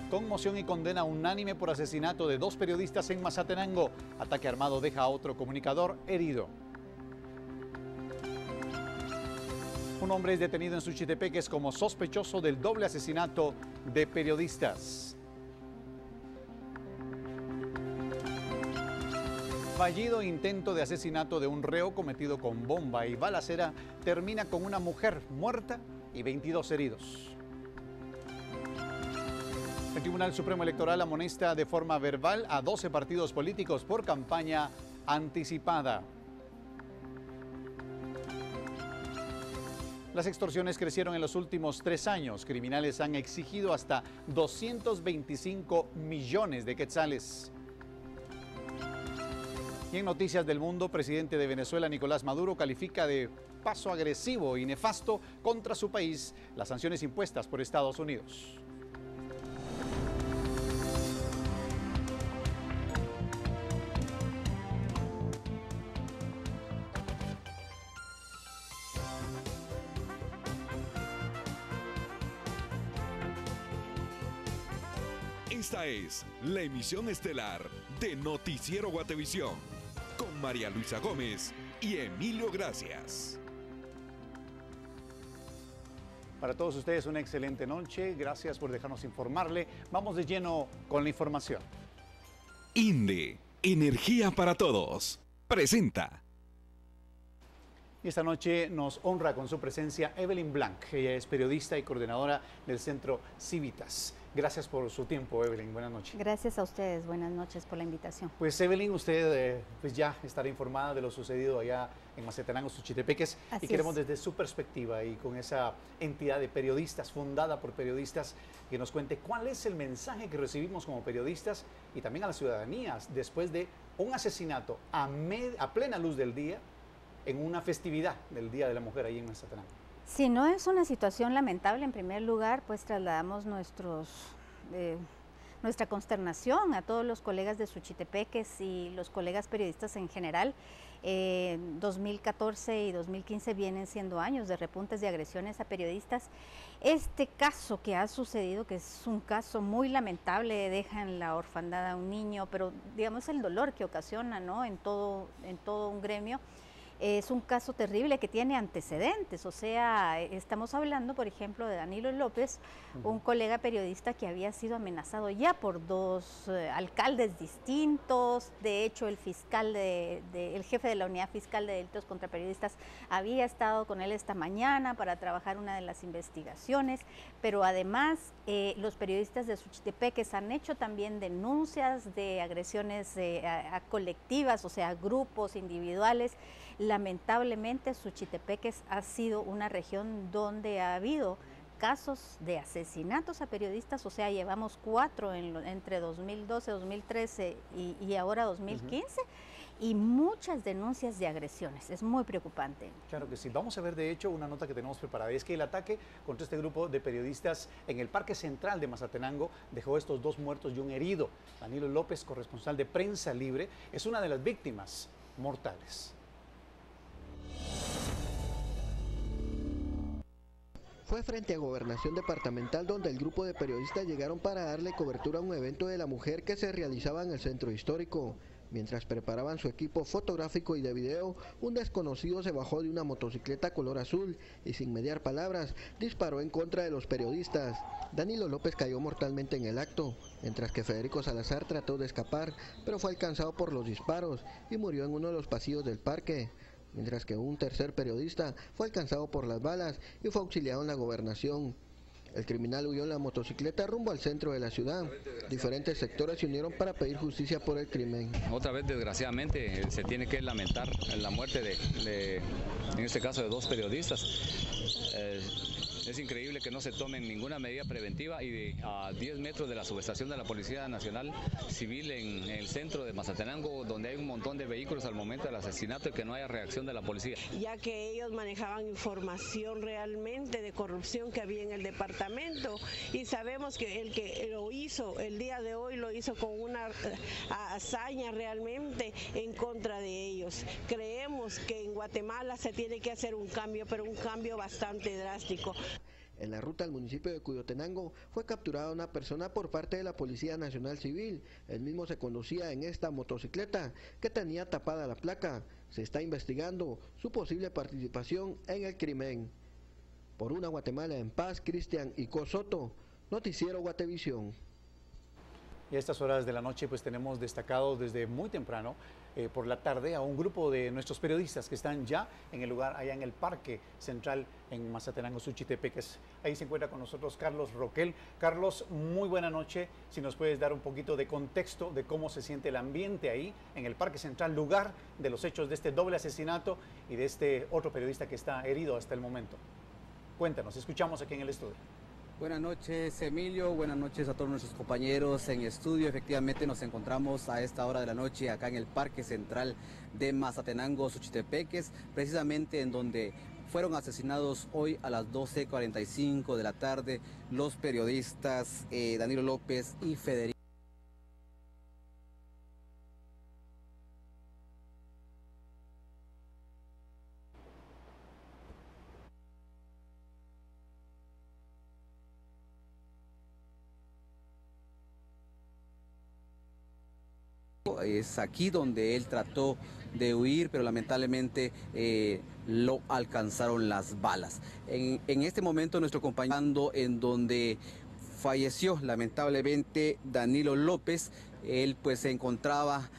Conmoción y condena unánime por asesinato de 2 periodistas en Mazatenango. Ataque armado deja a otro comunicador herido. Un hombre es detenido en Suchitepeques como sospechoso del doble asesinato de periodistas. Fallido intento de asesinato de un reo cometido con bomba y balacera termina con una mujer muerta y 22 heridos. El Tribunal Supremo Electoral amonesta de forma verbal a 12 partidos políticos por campaña anticipada. Las extorsiones crecieron en los últimos 3 años. Criminales han exigido hasta 225 millones de quetzales. Y en Noticias del Mundo, presidente de Venezuela, Nicolás Maduro, califica de paso agresivo y nefasto contra su país las sanciones impuestas por Estados Unidos. Esta es la emisión estelar de Noticiero Guatevisión, con María Luisa Gómez y Emilio Gracias. Para todos ustedes una excelente noche, gracias por dejarnos informarle. Vamos de lleno con la información. INDE, Energía para Todos, presenta. Y esta noche nos honra con su presencia Evelyn Blanc. Ella es periodista y coordinadora del Centro Civitas. Gracias por su tiempo, Evelyn. Buenas noches. Gracias a ustedes. Buenas noches por la invitación. Pues Evelyn, usted pues ya estará informada de lo sucedido allá en Mazatenango, Suchitepeques. Así y queremos es. desde su perspectiva y con esa entidad de periodistas, fundada por periodistas, que nos cuente cuál es el mensaje que recibimos como periodistas y también a la ciudadanía después de un asesinato a plena luz del día en una festividad del Día de la Mujer ahí en Mazatenango. Si no es una situación lamentable, en primer lugar, pues trasladamos nuestra consternación a todos los colegas de Suchitepeques y los colegas periodistas en general. 2014 y 2015 vienen siendo años de repuntes de agresiones a periodistas. Este caso que ha sucedido, que es un caso muy lamentable, deja en la orfandad a un niño, pero digamos el dolor que ocasiona, ¿no?, en todo un gremio. Es un caso terrible que tiene antecedentes, o sea, estamos hablando, por ejemplo, de Danilo López, un colega periodista que había sido amenazado ya por 2 alcaldes distintos. De hecho, el fiscal el jefe de la Unidad Fiscal de Delitos contra Periodistas había estado con él esta mañana para trabajar una de las investigaciones, pero además los periodistas de Suchitepeques han hecho también denuncias de agresiones a colectivas, o sea, grupos individuales. Lamentablemente, Suchitepeques ha sido una región donde ha habido casos de asesinatos a periodistas, o sea, llevamos 4 entre 2012, 2013 y ahora 2015, y muchas denuncias de agresiones. Es muy preocupante. Claro que sí. Vamos a ver, de hecho, una nota que tenemos preparada. Es que el ataque contra este grupo de periodistas en el Parque Central de Mazatenango dejó estos 2 muertos y un herido. Danilo López, corresponsal de Prensa Libre, es una de las víctimas mortales. Fue frente a Gobernación Departamental donde el grupo de periodistas llegaron para darle cobertura a un evento de la mujer que se realizaba en el centro histórico. Mientras preparaban su equipo fotográfico y de video, un desconocido se bajó de una motocicleta color azul y sin mediar palabras disparó en contra de los periodistas. Danilo López cayó mortalmente en el acto, mientras que Federico Salazar trató de escapar, pero fue alcanzado por los disparos y murió en uno de los pasillos del parque. Mientras que un tercer periodista fue alcanzado por las balas y fue auxiliado en la gobernación. El criminal huyó en la motocicleta rumbo al centro de la ciudad. Diferentes sectores se unieron para pedir justicia por el crimen. Otra vez, desgraciadamente, se tiene que lamentar la muerte en este caso, de 2 periodistas. Es increíble que no se tomen ninguna medida preventiva y a 10 metros de la subestación de la Policía Nacional Civil en el centro de Mazatenango, donde hay un montón de vehículos al momento del asesinato, y que no haya reacción de la policía. Ya que ellos manejaban información realmente de corrupción que había en el departamento, y sabemos que el que lo hizo el día de hoy lo hizo con una hazaña realmente en contra de ellos. Creemos que en Guatemala se tiene que hacer un cambio, pero un cambio bastante drástico. En la ruta al municipio de Cuyotenango fue capturada una persona por parte de la Policía Nacional Civil. El mismo se conducía en esta motocicleta que tenía tapada la placa. Se está investigando su posible participación en el crimen. Por una Guatemala en paz, Cristian Icó Soto, Noticiero Guatevisión. Y a estas horas de la noche pues tenemos destacado desde muy temprano por la tarde a un grupo de nuestros periodistas que están ya en el lugar, allá en el Parque Central en Mazatenango, Suchitepeques. Ahí se encuentra con nosotros Carlos Roquel. Carlos, muy buena noche. Si nos puedes dar un poquito de contexto de cómo se siente el ambiente ahí en el Parque Central, lugar de los hechos de este doble asesinato y de este otro periodista que está herido hasta el momento. Cuéntanos, escuchamos aquí en el estudio. Buenas noches, Emilio, buenas noches a todos nuestros compañeros en estudio. Efectivamente nos encontramos a esta hora de la noche acá en el Parque Central de Mazatenango, Suchitepeques, precisamente en donde fueron asesinados hoy a las 12:45 de la tarde los periodistas Danilo López y Federico. Es aquí donde él trató de huir, pero lamentablemente lo alcanzaron las balas. En este momento nuestro compañero en donde falleció lamentablemente Danilo López, él pues se encontraba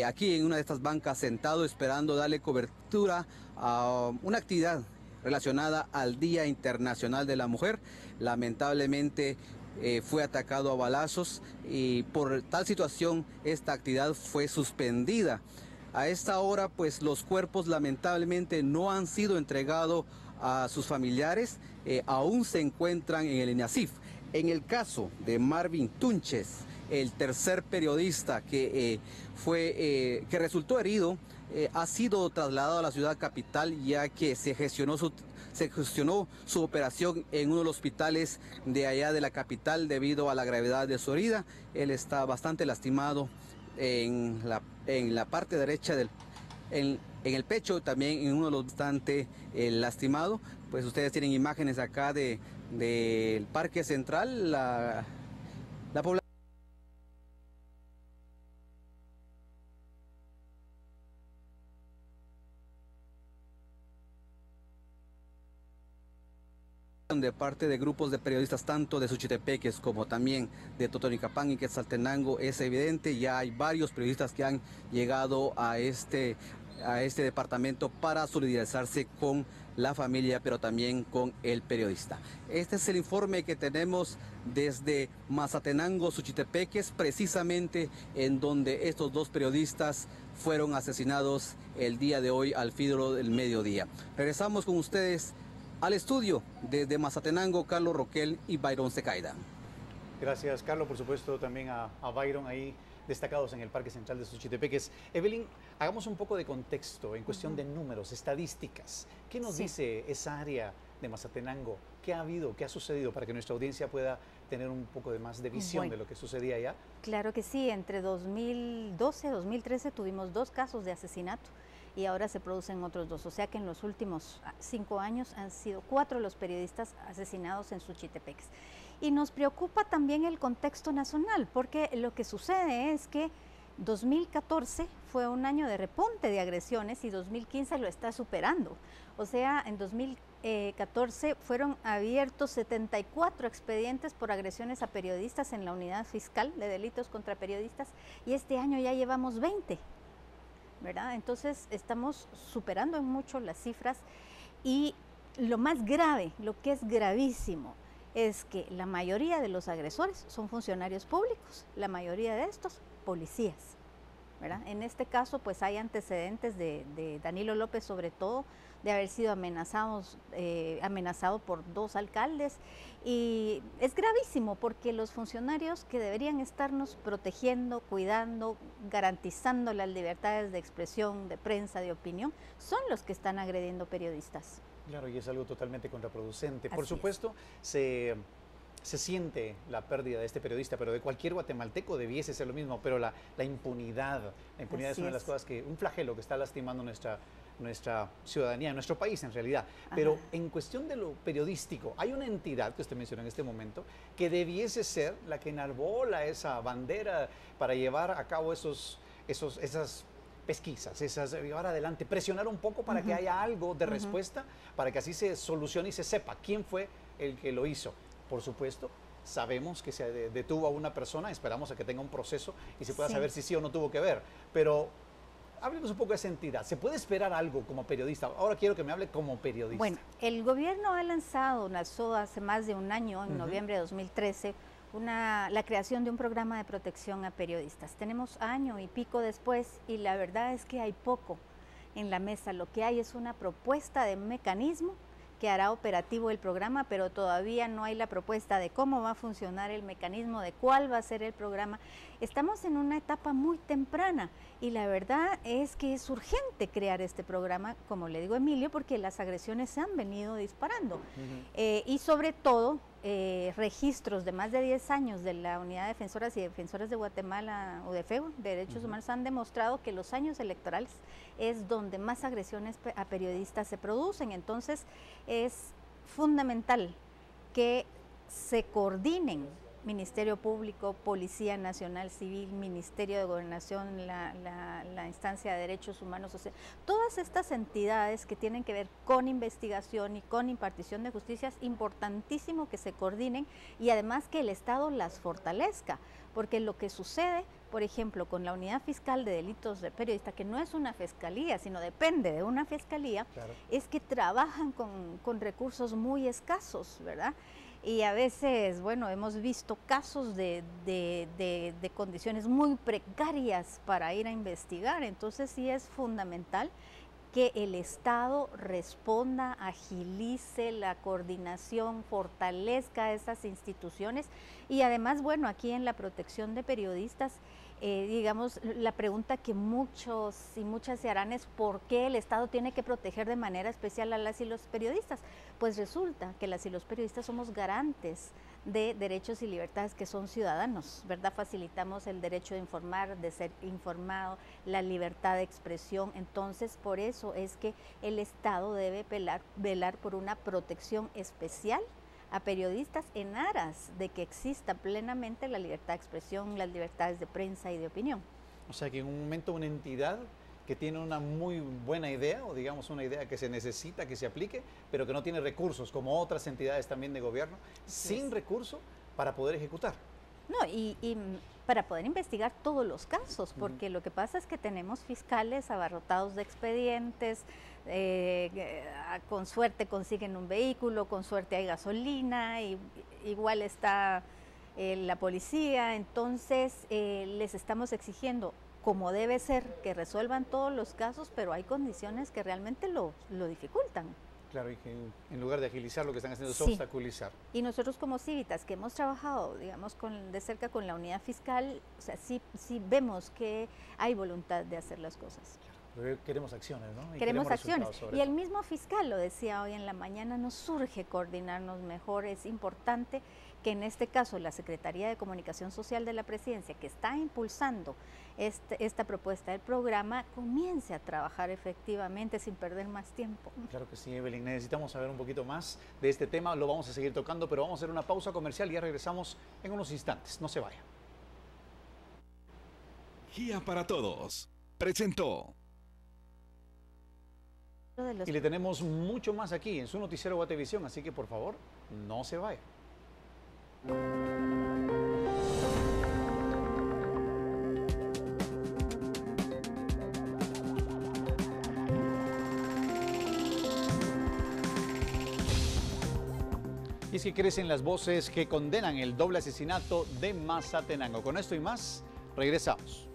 aquí en una de estas bancas sentado esperando darle cobertura a una actividad relacionada al Día Internacional de la Mujer. Lamentablemente fue atacado a balazos y por tal situación esta actividad fue suspendida. A esta hora pues los cuerpos lamentablemente no han sido entregados a sus familiares, aún se encuentran en el INASIF. En el caso de Marvin Tunches, el tercer periodista que resultó herido, ha sido trasladado a la ciudad capital ya que se gestionó su operación en uno de los hospitales de allá de la capital debido a la gravedad de su herida. Él está bastante lastimado en la parte derecha en el pecho, también en uno de los bastante lastimado. Pues ustedes tienen imágenes acá del Parque Central, la población de parte de grupos de periodistas tanto de Suchitepeques como también de Totonicapán y Quetzaltenango es evidente. Ya hay varios periodistas que han llegado a este departamento para solidarizarse con la familia, pero también con el periodista. Este es el informe que tenemos desde Mazatenango, Suchitepeques, precisamente en donde estos dos periodistas fueron asesinados el día de hoy al filo del mediodía. Regresamos con ustedes al estudio desde Mazatenango, Carlos Roquel y Byron Secaida. Gracias, Carlos. Por supuesto, también a Byron ahí destacados en el Parque Central de Suchitepeques. Evelyn, hagamos un poco de contexto en cuestión de números, estadísticas. ¿Qué nos dice esa área de Mazatenango? ¿Qué ha habido? ¿Qué ha sucedido para que nuestra audiencia pueda tener un poco de más de visión de lo que sucedía allá? Claro que sí. Entre 2012 y 2013 tuvimos 2 casos de asesinato y ahora se producen otros 2. O sea que en los últimos 5 años han sido 4 los periodistas asesinados en Suchitepeques. Y nos preocupa también el contexto nacional, porque lo que sucede es que 2014 fue un año de repunte de agresiones y 2015 lo está superando. O sea, en 2014 fueron abiertos 74 expedientes por agresiones a periodistas en la unidad fiscal de delitos contra periodistas y este año ya llevamos 20. ¿Verdad? Entonces estamos superando en mucho las cifras y lo más grave, lo que es gravísimo, es que la mayoría de los agresores son funcionarios públicos, la mayoría de estos policías, ¿verdad? En este caso pues hay antecedentes de Danilo López sobre todo, de haber sido amenazado por 2 alcaldes y es gravísimo porque los funcionarios que deberían estarnos protegiendo, cuidando, garantizando las libertades de expresión, de prensa, de opinión, son los que están agrediendo periodistas. Claro, y es algo totalmente contraproducente. Por Así supuesto, se se siente la pérdida de este periodista, pero de cualquier guatemalteco debiese ser lo mismo, pero la impunidad es una de las cosas un flagelo que está lastimando nuestra ciudadanía, nuestro país en realidad. Pero en cuestión de lo periodístico, hay una entidad que usted mencionó en este momento que debiese ser la que enarbola esa bandera para llevar a cabo esas pesquisas, llevar adelante, presionar un poco para que haya algo de respuesta, para que así se solucione y se sepa quién fue el que lo hizo. Por supuesto, sabemos que se detuvo a una persona, esperamos a que tenga un proceso y se pueda saber si sí o no tuvo que ver, pero háblenos un poco de esa entidad. ¿Se puede esperar algo como periodista? Ahora quiero que me hable como periodista. Bueno, el gobierno lanzó hace más de un año, en noviembre de 2013, la creación de un programa de protección a periodistas. Tenemos año y pico después y la verdad es que hay poco en la mesa. Lo que hay es una propuesta de mecanismo que hará operativo el programa, pero todavía no hay la propuesta de cómo va a funcionar el mecanismo, de cuál va a ser el programa. Estamos en una etapa muy temprana y la verdad es que es urgente crear este programa, como le digo Emilio, porque las agresiones se han venido disparando. Y sobre todo, registros de más de 10 años de la Unidad de Defensoras y Defensores de Guatemala, UDEFEGO, de Derechos Humanos, han demostrado que los años electorales es donde más agresiones a periodistas se producen. Entonces, es fundamental que se coordinen Ministerio Público, Policía Nacional Civil, Ministerio de Gobernación, la instancia de Derechos Humanos, o sea, todas estas entidades que tienen que ver con investigación y con impartición de justicia, es importantísimo que se coordinen y además que el Estado las fortalezca, porque lo que sucede, por ejemplo, con la Unidad Fiscal de Delitos de Periodista, que no es una fiscalía, sino depende de una fiscalía, es que trabajan con recursos muy escasos, ¿verdad? Y a veces, bueno, hemos visto casos de condiciones muy precarias para ir a investigar, entonces sí es fundamental que el Estado responda, agilice la coordinación, fortalezca esas instituciones y además, bueno, aquí en la protección de periodistas, digamos, la pregunta que muchos y muchas se harán es ¿por qué el Estado tiene que proteger de manera especial a las y los periodistas? Pues resulta que las y los periodistas somos garantes de derechos y libertades que son ciudadanos, ¿verdad? Facilitamos el derecho de informar, de ser informado, la libertad de expresión, entonces por eso es que el Estado debe velar por una protección especial a periodistas en aras de que exista plenamente la libertad de expresión, las libertades de prensa y de opinión. O sea que en un momento una entidad que tiene una muy buena idea, o digamos una idea que se necesita que se aplique, pero que no tiene recursos, como otras entidades también de gobierno, sin recursos para poder ejecutar. No, y para poder investigar todos los casos, porque lo que pasa es que tenemos fiscales abarrotados de expedientes, con suerte consiguen un vehículo, con suerte hay gasolina, y igual está la policía, entonces les estamos exigiendo, como debe ser, que resuelvan todos los casos, pero hay condiciones que realmente lo dificultan. Claro, y que en lugar de agilizar, lo que están haciendo es obstaculizar. Y nosotros como Civitas, que hemos trabajado, digamos, de cerca con la unidad fiscal, o sea, sí vemos que hay voluntad de hacer las cosas. Pero queremos acciones, ¿no? Queremos acciones. Y el mismo fiscal lo decía hoy en la mañana, nos surge coordinarnos mejor, es importante que en este caso la Secretaría de Comunicación Social de la Presidencia, que está impulsando esta propuesta del programa, comience a trabajar efectivamente sin perder más tiempo. Claro que sí, Evelyn, necesitamos saber un poquito más de este tema, lo vamos a seguir tocando, pero vamos a hacer una pausa comercial y ya regresamos en unos instantes, no se vaya. Guía para Todos presentó. Y le tenemos mucho más aquí en su noticiero Guatevisión, así que por favor, no se vaya. Y es que crecen las voces que condenan el doble asesinato de Mazatenango. Con esto y más, regresamos.